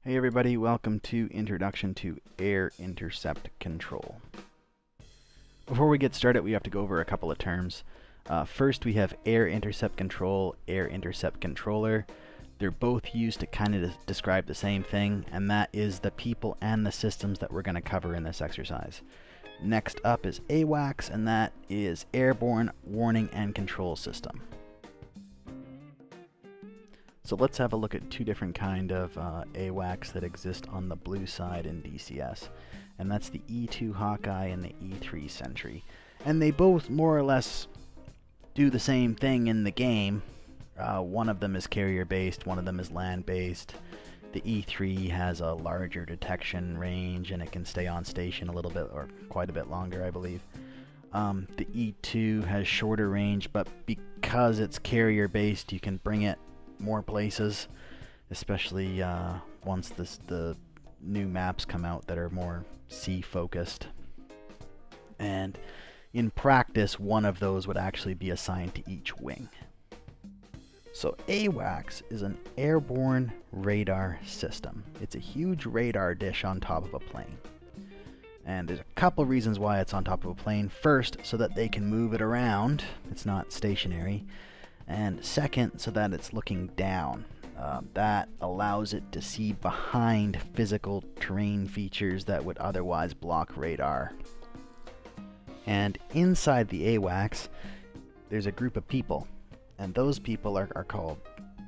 Hey everybody, welcome to Introduction to Air Intercept Control. Before we get started, we have to go over a couple of terms. First, we have Air Intercept Control, Air Intercept Controller. They're both used to kind of describe the same thing, and that is the people and the systems that we're going to cover in this exercise. Next up is AWACS, and that is Airborne Warning and Control System. So let's have a look at two different kind of AWACS that exist on the blue side in DCS. And that's the E2 Hawkeye and the E3 Sentry. And they both more or less do the same thing in the game. One of them is carrier-based, one of them is land-based. The E3 has a larger detection range and it can stay on station a little bit, or quite a bit longer, I believe. The E2 has shorter range, but because it's carrier-based, you can bring it more places, especially once the new maps come out that are more sea focused. And in practice, one of those would actually be assigned to each wing. So AWACS is an airborne radar system. It's a huge radar dish on top of a plane. And there's a couple reasons why it's on top of a plane. First, so that they can move it around. It's not stationary. And second, so that it's looking down. That allows it to see behind physical terrain features that would otherwise block radar. And inside the AWACS, there's a group of people. And those people are called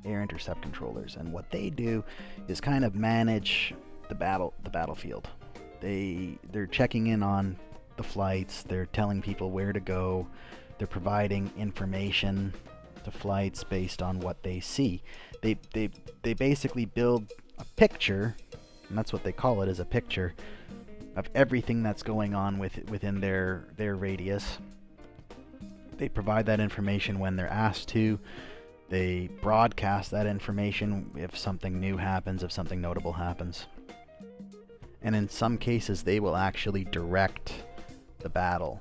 air intercept controllers. And what they do is kind of manage the battlefield. They're checking in on the flights. They're telling people where to go. They're providing information to flights based on what they see. They basically build a picture, and that's what they call it, is a picture of everything that's going on within their radius. They provide that information when they're asked to. They broadcast that information if something new happens, if something notable happens. And in some cases, they will actually direct the battle.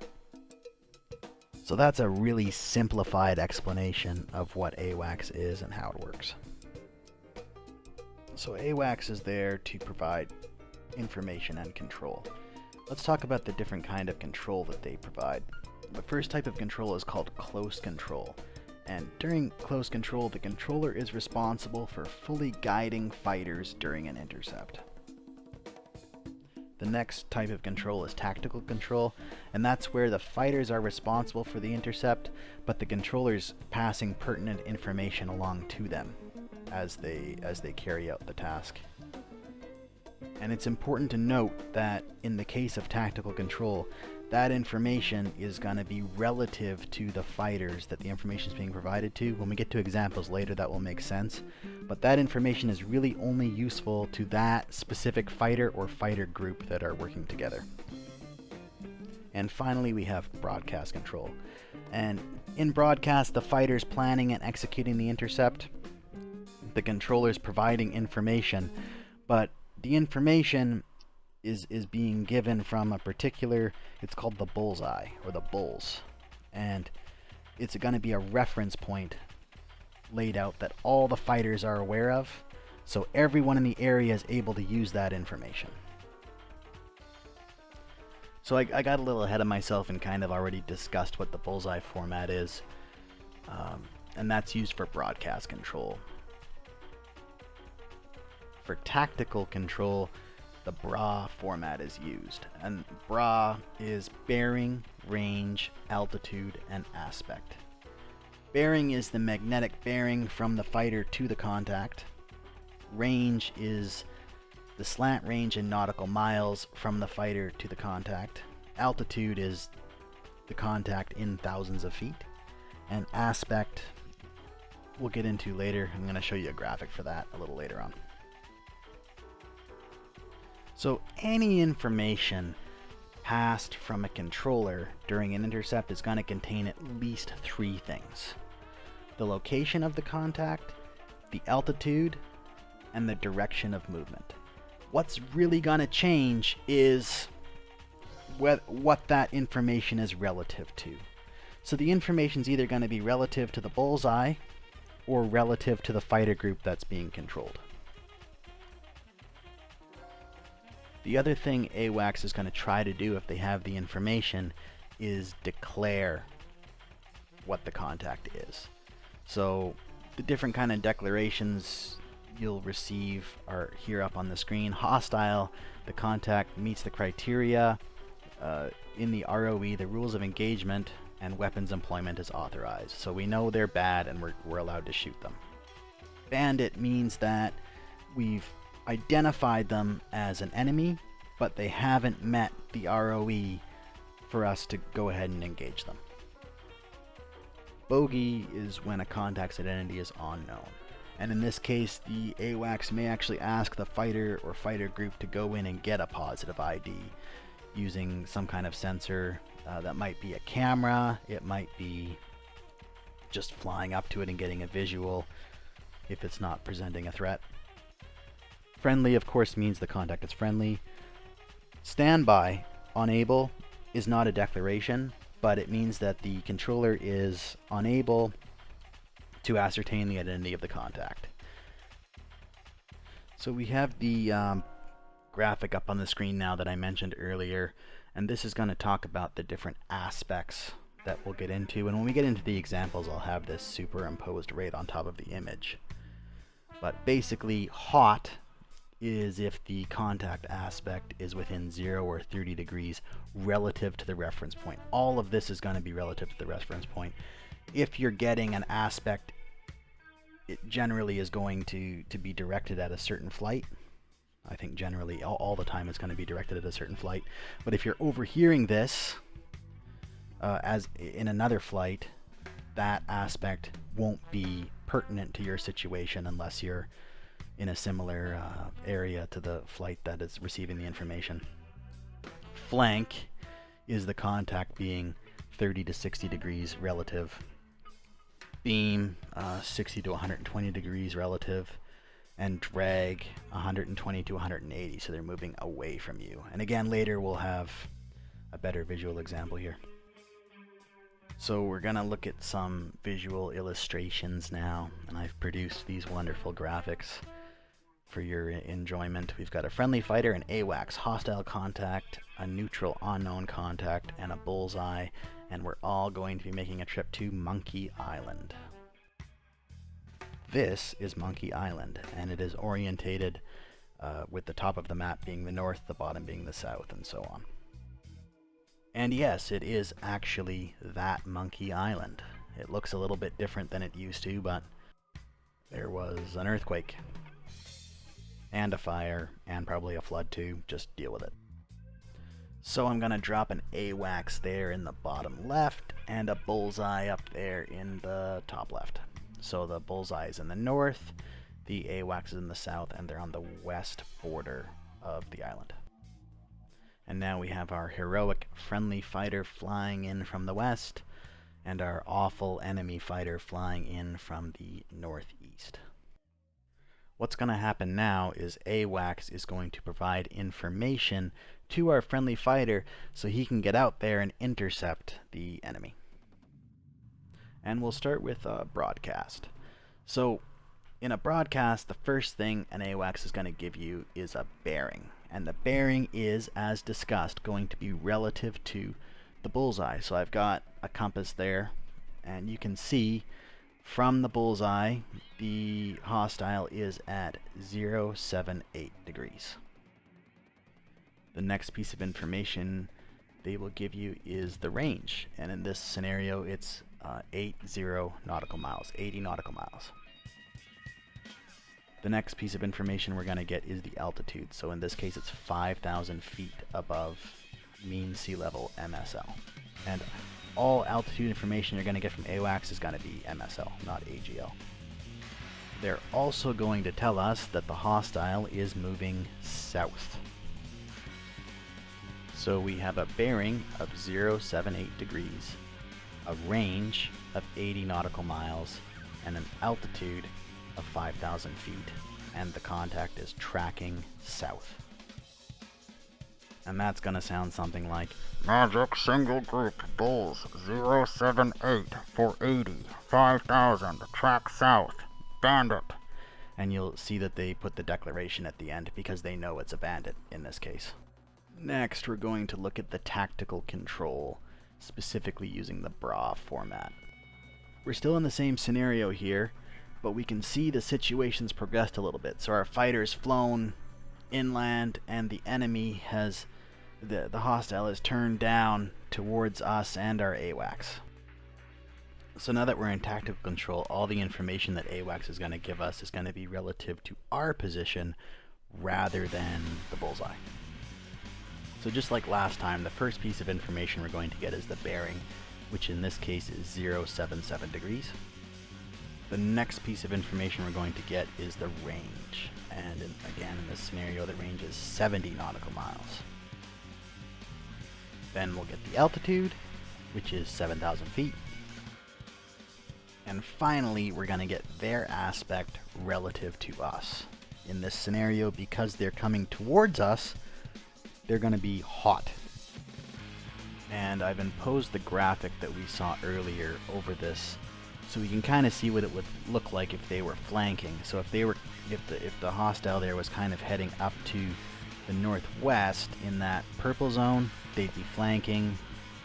So that's a really simplified explanation of what AWACS is and how it works. So AWACS is there to provide information and control. Let's talk about the different kind of control that they provide. The first type of control is called close control. And during close control, the controller is responsible for fully guiding fighters during an intercept. The next type of control is tactical control, and that's where the fighters are responsible for the intercept, but the controller's passing pertinent information along to them as they carry out the task. And it's important to note that in the case of tactical control, that information is going to be relative to the fighters that the information is being provided to. When we get to examples later, that will make sense. But that information is really only useful to that specific fighter or fighter group that are working together. And finally, we have broadcast control. And in broadcast, the fighter's planning and executing the intercept. The controller's providing information, but the information is being given from a particular, it's called the bullseye, or the bulls. And it's going to be a reference point laid out that all the fighters are aware of, so everyone in the area is able to use that information. So I got a little ahead of myself and kind of already discussed what the bullseye format is, and that's used for broadcast control. For tactical control, the BRA format is used, and BRA is bearing, range, altitude, and aspect. Bearing is the magnetic bearing from the fighter to the contact. Range is the slant range in nautical miles from the fighter to the contact. Altitude is the contact in thousands of feet. And aspect, we'll get into later. I'm going to show you a graphic for that a little later on. So any information passed from a controller during an intercept is going to contain at least three things: the location of the contact, the altitude, and the direction of movement. What's really going to change is what that information is relative to. So the information is either going to be relative to the bullseye or relative to the fighter group that's being controlled. The other thing AWACS is going to try to do if they have the information is declare what the contact is. So the different kind of declarations you'll receive are here up on the screen. Hostile, the contact meets the criteria. In the ROE, the rules of engagement and weapons employment is authorized. So we know they're bad and we're allowed to shoot them. Bandit means that we've identified them as an enemy, but they haven't met the ROE for us to go ahead and engage them. Bogey is when a contact's identity is unknown. And in this case, the AWACS may actually ask the fighter or fighter group to go in and get a positive ID using some kind of sensor. That might be a camera, it might be just flying up to it and getting a visual if it's not presenting a threat. Friendly, of course, means the contact is friendly. Standby, unable, is not a declaration, but it means that the controller is unable to ascertain the identity of the contact. So we have the graphic up on the screen now that I mentioned earlier, and this is going to talk about the different aspects that we'll get into, and when we get into the examples I'll have this superimposed right on top of the image. But basically, hot is if the contact aspect is within 0 or 30 degrees relative to the reference point. All of this is going to be relative to the reference point. If you're getting an aspect, it generally is going to be directed at a certain flight. I think generally all the time it's going to be directed at a certain flight. But if you're overhearing this as in another flight, that aspect won't be pertinent to your situation unless you're in a similar area to the flight that is receiving the information. Flank is the contact being 30 to 60 degrees relative. Beam, 60 to 120 degrees relative. And drag, 120 to 180, so they're moving away from you. And again, later we'll have a better visual example here. So we're going to look at some visual illustrations now, and I've produced these wonderful graphics for your enjoyment. We've got a friendly fighter, an AWACS, hostile contact, a neutral unknown contact, and a bullseye, and we're all going to be making a trip to Monkey Island. This is Monkey Island, and it is orientated with the top of the map being the north, the bottom being the south, and so on. And yes, it is actually that Monkey Island. It looks a little bit different than it used to, but there was an earthquake, and a fire, and probably a flood too. Just deal with it. So I'm going to drop an AWACS there in the bottom left, and a bullseye up there in the top left. So the bullseye is in the north, the AWACS is in the south, and they're on the west border of the island. And now we have our heroic friendly fighter flying in from the west, and our awful enemy fighter flying in from the northeast. What's going to happen now is AWACS is going to provide information to our friendly fighter so he can get out there and intercept the enemy. And we'll start with a broadcast. So in a broadcast, the first thing an AWACS is going to give you is a bearing. And the bearing is, as discussed, going to be relative to the bullseye. So I've got a compass there, and you can see from the bullseye, the hostile is at 078 degrees. The next piece of information they will give you is the range. And in this scenario, it's 80 nautical miles, 80 nautical miles. The next piece of information we're going to get is the altitude. So in this case, it's 5,000 feet above mean sea level MSL. And all altitude information you're going to get from AWACS is going to be MSL, not AGL. They're also going to tell us that the hostile is moving south. So we have a bearing of 078 degrees, a range of 80 nautical miles, and an altitude of 5,000 feet, and the contact is tracking south. And that's going to sound something like, Magic single group bulls 078 for 80, 5,000, track south, bandit. And you'll see that they put the declaration at the end because they know it's a bandit in this case. Next, we're going to look at the tactical control, specifically using the BRA format. We're still in the same scenario here, but we can see the situation's progressed a little bit. So our fighter's flown inland and the enemy has, the hostile is turned down towards us and our AWACS. So now that we're in tactical control, all the information that AWACS is going to give us is going to be relative to our position rather than the bullseye. So just like last time, the first piece of information we're going to get is the bearing, which in this case is 077 degrees. The next piece of information we're going to get is the range, and again in this scenario the range is 70 nautical miles. Then we'll get the altitude, which is 7,000 feet. And finally, we're going to get their aspect relative to us. In this scenario, because they're coming towards us, they're going to be hot. And I've imposed the graphic that we saw earlier over this, so we can kind of see what it would look like if they were flanking. So if the hostile there was kind of heading up to the northwest in that purple zone, they'd be flanking.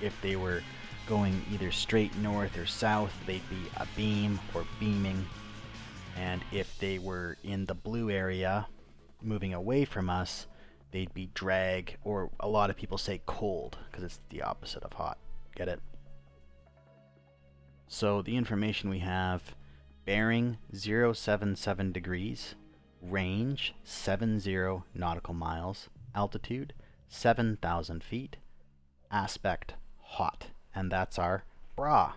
If they were going either straight north or south, they'd be a beam or beaming. And if they were in the blue area moving away from us, they'd be drag, or a lot of people say cold because it's the opposite of hot. Get it? So the information we have: bearing 077 degrees, range 70 nautical miles, altitude 7,000 feet, aspect hot. And that's our BRA.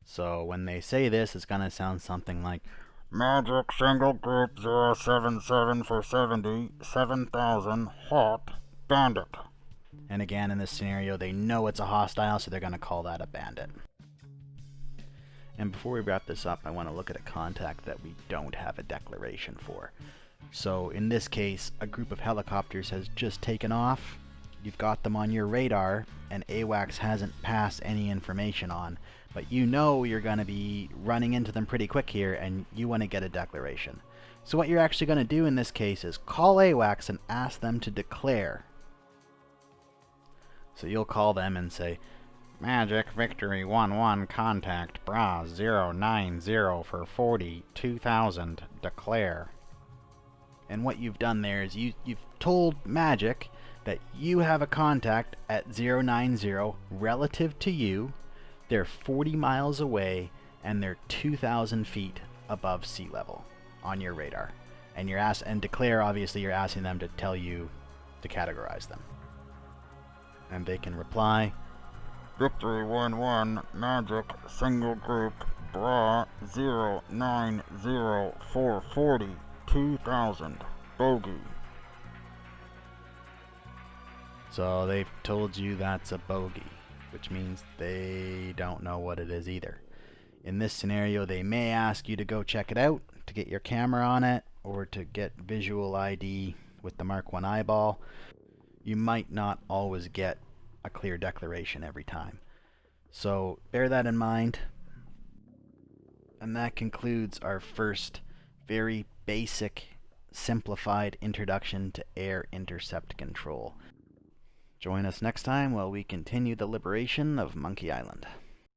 So when they say this, it's going to sound something like Magic Single Group 077 for 7,000 hot bandit. And again, in this scenario, they know it's a hostile, so they're going to call that a bandit. And before we wrap this up, I want to look at a contact that we don't have a declaration for. So in this case, a group of helicopters has just taken off. You've got them on your radar, and AWACS hasn't passed any information on, but you know you're going to be running into them pretty quick here, and you want to get a declaration. So what you're actually going to do in this case is call AWACS and ask them to declare. So you'll call them and say, Magic Victory 1-1 contact BRA 090 for 42,000 declare. And what you've done there is you've told Magic that you have a contact at 090 relative to you. They're 40 miles away and they're 2,000 feet above sea level on your radar. And and declare, obviously you're asking them to tell you to categorize them. And they can reply, Victory 1-1 Magic Single Group BRA 090 for 42,000 bogey. So they've told you that's a bogey, which means they don't know what it is either. In this scenario, they may ask you to go check it out, to get your camera on it, or to get visual ID with the Mark 1 eyeball. You might not always get a clear declaration every time. So bear that in mind. And that concludes our first very basic, simplified introduction to air intercept control. Join us next time while we continue the liberation of Monkey Island.